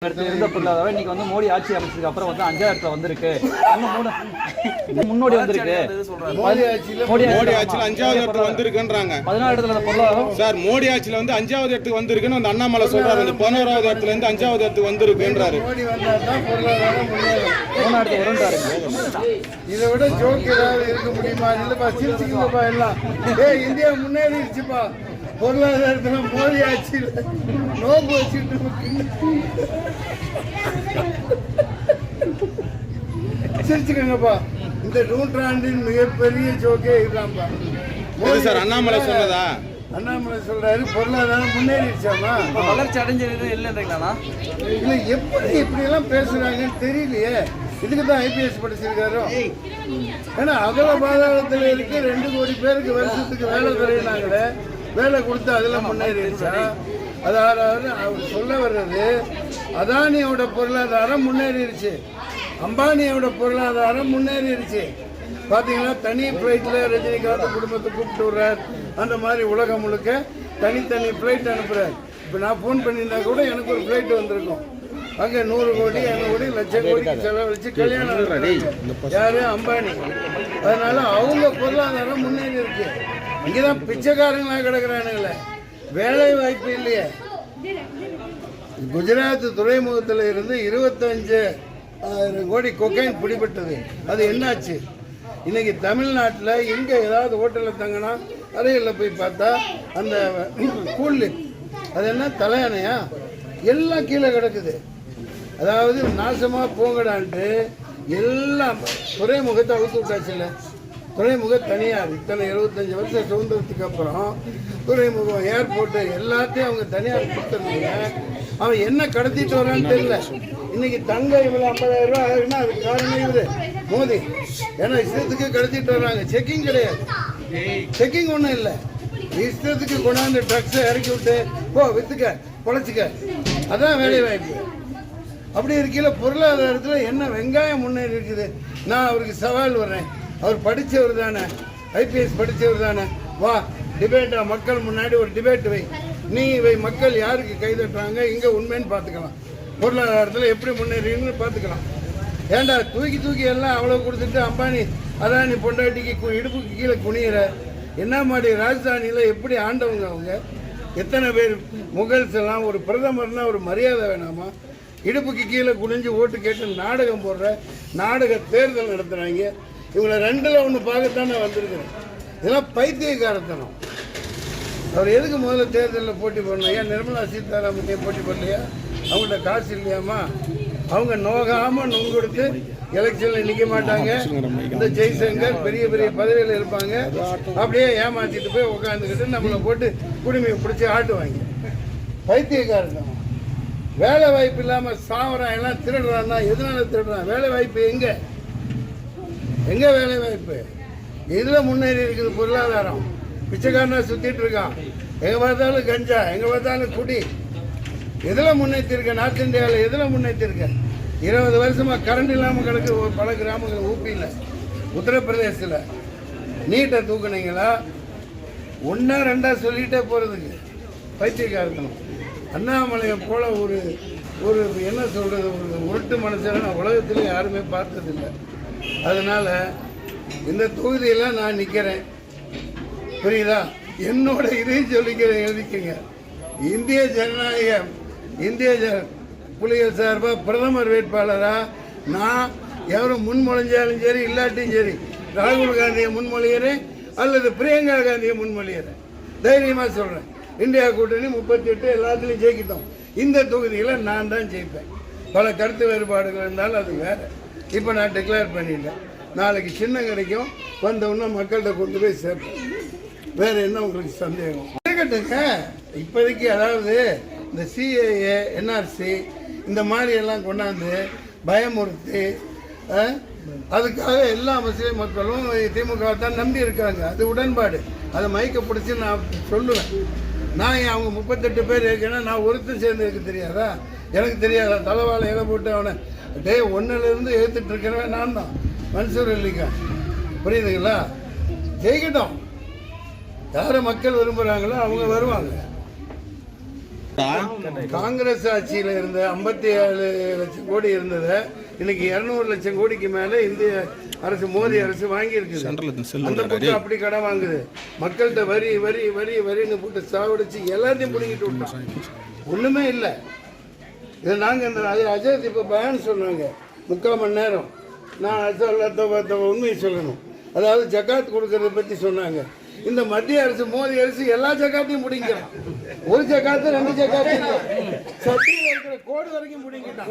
இருந்த பொருளாதாரம் இன்னைக்கு வந்து மோடி ஆட்சி அமைச்சதுக்கு அப்புறம் வந்து 5வது இடத்துல வந்திருக்கு. முன்னோடி வந்திருக்கு. மோடி ஆட்சியில 5வது இடத்துல வந்திருக்குன்றாங்க. 14 இடத்துல பொருளாதாரம் சார் மோடி ஆட்சியில வந்து 5வது இடத்துக்கு வந்திருக்குன்னு அந்த அண்ணாமலை சொல்றாரு. 11வது இடத்துல இருந்து 5வது இடத்துக்கு வந்திருக்குன்றாரு. மோடி வந்தாதான் பொருளாதாரம் தமிழ்நாடு வரும்ன்றாரு. இதை விட ஜோக் ஏதாவது இருக்க முடியுமா? இல்லப்பா சிரிச்சுக்குங்கப்பா எல்லாம். இந்தியா முன்னேறிடுச்சுப்பா. பொருளாதாரத்துல மோடி ஆட்சியில் நோம்பு வச்சுட்டு சிரிச்சுக்கங்கப்பா. இந்த நூற்றாண்டின் மிகப்பெரிய ஜோக்கே இதுதான்ப்பா. மோடி சார் அண்ணாமலை சொன்னதா? அண்ணாமலை சொல்றாரு பொருளாதாரம் முன்னேறிடுச்சாமா, வளர்ச்சி அடைஞ்சது இல்லைன்றீங்களா? இல்ல எப்படி இப்படி எல்லாம் பேசுறாங்கன்னு தெரியலையே. இதுக்கு தான் ஐபிஎஸ் படிச்சிருக்காரோ. ஏன்னா அகல பாதாளத்தில் இருக்கு 2 கோடி பேருக்கு வருஷத்துக்கு வேலை தரையினாங்களே, வேலை கொடுத்து அதில் முன்னேறிடுச்சா? அதாவது அவர் சொல்ல வர்றது அதானியோட பொருளாதாரம் முன்னேறிடுச்சு, அம்பானியோட பொருளாதாரம் முன்னேறிடுச்சு. பார்த்தீங்கன்னா தனி ஃப்ளைட்டில் ரஜினிகாந்த் குடும்பத்தை கூப்பிட்டு விடுறார். அந்த மாதிரி உலகம் முழுக்க தனித்தனி ஃப்ளைட் அனுப்புகிறார். இப்போ நான் ஃபோன் பண்ணியிருந்தா கூட எனக்கு ஒரு ஃப்ளைட் வந்திருக்கும். அங்கே 100 கோடி 200 கோடி லட்சம் கோடிக்கு செலவழிச்சு கல்யாணம் யாரு? அம்பானி. அதனால அவங்க பொருளாதாரம் முன்னேறி இருக்கு. இங்கேதான் பிச்சைக்காரங்களாக கிடக்குறானுங்களே, வேலை வாய்ப்பு இல்லையே. குஜராத் துறைமுகத்தில் இருந்து 25,000 கோடி கொக்கைன் பிடிபட்டது. அது என்னாச்சு? இன்னைக்கு தமிழ்நாட்டில் எங்கே ஏதாவது ஹோட்டலில் தங்கினா அறையில் போய் பார்த்தா அந்த கூலிப் அது என்ன தலையணையா எல்லாம் கீழே கிடக்குது. அதாவது நாசமாக போங்கடான்ட்டு எல்லாம் துறைமுகத்தை அவுத்து விட்டாச்சுல்ல. துறைமுகம் தனியார் இத்தனை 75 வருஷம் சுதந்திரத்துக்கு அப்புறம் துறைமுகம் ஏர்போர்ட்டு எல்லாத்தையும் அவங்க தனியார் கொடுத்துருந்தாங்க. அவன் என்ன கடத்திட்டு வரான்னு தெரியல. இன்னைக்கு தங்க இவ்வளோ 50,000 ரூபா ஆகுதுன்னா அதுக்கு காரணம் இவரு மோடி. ஏன்னா இஷ்டத்துக்கு கடத்திட்டு வர்றாங்க. செக்கிங் கிடையாது, செக்கிங் ஒன்றும் இல்லை. இஷ்டத்துக்கு கொண்டாந்து ட்ரக்ஸை இறக்கி விட்டு போ வித்துக்க பொழைச்சிக்க, அதான் வேலை வாய்ப்பு. அப்படி இருக்கையில பொருளாதாரத்தில் என்ன வெங்காயம் முன்னேறி இருக்குது. நான் அவருக்கு சவால் வர்றேன். அவர் படித்தவர் தானே, ஐபிஎஸ் படித்தவர் தானே. வா டிபேட்டா, மக்கள் முன்னாடி ஒரு டிபேட் வை. நீ இவை மக்கள் யாருக்கு கைதட்டுறாங்க, இங்கே உண்மைன்னு பார்த்துக்கலாம். பொருளாதாரத்தில் எப்படி முன்னேறின்னு பார்த்துக்கலாம். ஏண்டா தூக்கி தூக்கி எல்லாம் அவ்வளோ கொடுத்துட்டு அம்பானி அதானி பொண்டாட்டிக்கு இடுப்புக்கு கீழே குனியிற என்ன மாதிரி ராஜதானியில் எப்படி ஆண்டவங்க அவங்க? எத்தனை பேர் முகல்ஸ் எல்லாம் ஒரு பிரதமர்னா ஒரு மரியாதை வேணாமா? இடுப்புக்கு கீழே குனிஞ்சு ஓட்டு கேட்டு நாடகம் போடுற நாடக தேர்தல் நடத்துகிறாங்க. இவங்களை 2ல் 1 பார்க்கத்தானே வந்திருக்கிறேன். இதெல்லாம் பைத்தியக்காரத்தனம். அவர் எதுக்கு முதல்ல தேர்தலில் போட்டி போடணும்? ஏன் நிர்மலா சீதாராமன் போட்டி போடலையா? அவங்கள்ட்ட காசு இல்லையாமா? அவங்க நோகாமல் நொங்கொடுத்து எலெக்ஷனில் நிற்க மாட்டாங்க. இந்த ஜெய்சங்கர் பெரிய பெரிய பதவியில் இருப்பாங்க. அப்படியே ஏமாற்றிட்டு போய் உட்காந்துக்கிட்டு நம்மளை போட்டு குடிமையை பிடிச்சி ஆட்டுவாங்க. பைத்தியக்காரத்தனம். வேலை வாய்ப்பு இல்லாமல் சாவறான், எல்லாம் திருடுறான்னா எதனால திருடுறான்? வேலை வாய்ப்பு எங்கே? எங்கே வேலை வாய்ப்பு? இதில் முன்னேறி இருக்குது பொருளாதாரம். பிச்சைக்காரனா சுற்றிட்டு இருக்கான். எங்கே பார்த்தாலும் கஞ்சா, எங்கே பார்த்தாலும் குடி. எதில் முன்னேற்றிருக்க? நார்த் இந்தியாவில் எதில் முன்னேற்றிருக்க? 20 வருஷமாக கரண்ட் இல்லாமல் கிடக்கு பல கிராமங்கள். ஊபியில், உத்தரப்பிரதேசத்தில் நீட்டை தூக்குனீங்களா? 1 2 சொல்லிகிட்டே போகிறதுக்கு பைத்தியக்காரத்தனம். அண்ணாமலையை போல ஒரு ஒரு என்ன சொல்கிறது, ஒரு உருட்டு மனுஷனை நான் உலகத்தில் யாருமே பார்த்ததில்லை. அதனால் இந்த தொகுதியில் நான் நிற்கிறேன். புரியுதா? என்னோட இதையும் சொல்லிக்கிறேன், எழுதிக்கங்க. இந்திய ஜனநாயகம் புலிகள் சார்பாக பிரதமர் வேட்பாளராக நான் எவரும் முன்மொழிஞ்சாலும் சரி இல்லாட்டியும் சரி ராகுல் காந்தியை முன்மொழிகிறேன் அல்லது பிரியங்கா காந்தியை முன்மொழிகிறேன். தைரியமாக சொல்கிறேன். இந்தியா கூட்டணி 38 எல்லாத்துலேயும் ஜெயிக்கிட்டோம். இந்த தொகுதியில் நான் தான் ஜெயிப்பேன். பல கருத்து வேறுபாடுகள் இருந்தாலும் அது வேறு. இப்போ நான் டிக்ளேர் பண்ணிட்டேன். நாளைக்கு சின்னம் கிடைக்கும், வந்தவுடனே மக்கள்கிட்ட கொண்டு போய் சேர்ப்பேன். வேறு என்ன உங்களுக்கு சந்தேகம் இருக்கட்டுங்க? இப்போதைக்கு அதாவது இந்த சிஏஏ என்ஆர்சி இந்த மாதிரி எல்லாம் கொண்டாந்து பயமுறுத்தி அதுக்காக எல்லா முஸ்லீம் மக்களும் திமுக தான் நம்பி இருக்காங்க. அது உடன்பாடு. அதை மயக்க பிடிச்சி நான் சொல்லுவேன். நான் அவங்க 38 பேர் இருக்கேன்னா நான் ஒருத்தர் சேர்ந்து இருக்க தெரியாதா? எனக்கு தெரியாதா? தலைவாழை இலை போட்டு அவனை 1லேருந்து ஏற்றுட்டு இருக்கிறவன் நான் தான், மன்சூர் அலிகான். புரியுதுங்களா? ஜெயிக்கட்டும். யாரை மக்கள் விரும்புகிறாங்களோ அவங்க வருவாங்க. காங்கிரஸ் ஆட்சியில் இருந்த 57 லட்சம் கோடி இருந்ததை இன்னைக்கு 200 லட்சம் கோடிக்கு மேல இந்திய அரசு, மோடி அரசு வாங்கி இருக்குது. அந்த பக்கம் அப்படி கடன் வாங்குது. மக்கள்கிட்ட வரி வரி வரி வரின்னு போட்டு சாவடிச்சு எல்லாத்தையும் பிடிங்கிட்டு விட்டோம். ஒண்ணுமே இல்லை. இதை நாங்கள் அது அஜய் இப்போ பயன் சொன்னாங்க 3/4 மணி நேரம். நான் உண்மையை சொல்லணும். அதாவது ஜக்காத் கொடுக்கறத பற்றி சொன்னாங்க. இந்த மத்திய அரசு, மோடி அரசு எல்லா ஜக்காத்தையும் பிடிங்கிறான். ஒரு ஜக்காத்து 2 ஜக்காத்து சட்டியில் இருக்கிற கோடு வரைக்கும் பிடிங்கிட்டான்.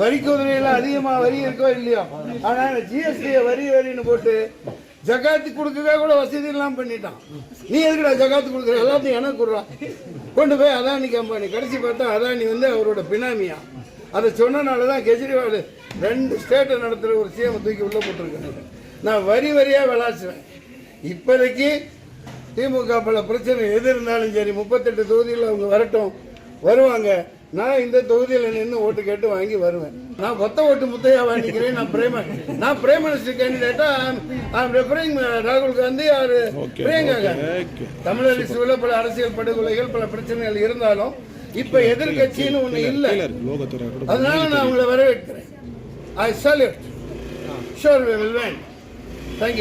வரி குதிரையில அதிகமாக வரி இருக்கோ இல்லையோ, ஆனால் ஜிஎஸ்டியை வரின்னு போட்டு ஜக்காத்து கொடுக்கவே கூட வசதி எல்லாம் பண்ணிட்டான். நீ எதுக்குடா ஜக்காத்து கொடுக்குற, எல்லாத்தையும் எனக்கு கொடுறான், கொண்டு போய் அதானிக்கு அம்பானி. கடைசி பார்த்தா அதானி அவரோட பினாமியா. அதை சொன்னனால தான் கெஜ்ரிவால் 2 ஸ்டேட்டை நடத்துகிற ஒரு சிஎம் தூக்கி உள்ளே போட்டிருக்காங்க. நான் வரியாக விளாசுவேன். இப்போதைக்கு திமுக பல பிரச்சனை எது இருந்தாலும் சரி, 38 தொகுதியில் அவங்க வரட்டும், வருவாங்க. நான் இந்த தொகுதியில் நின்று ஓட்டு கேட்டு வாங்கி வருவேன். நான் ஒத்த ஓட்டு முத்தையா வாங்கிக்கிறேன். நான் பிரைம் மினிஸ்டர் கேண்டிடேட்டா ரெஃபரிங் ராகுல் காந்தி ஆர் பிரியங்கா காந்தி. தமிழக பல அரசியல் படுகொலைகள், பல பிரச்சனைகள் இருந்தாலும் இப்ப எதிர்கட்சின்னு ஒண்ணு இல்லை. அதனால நான் உங்களை வரவேற்கிறேன். I salute. Sure we will win.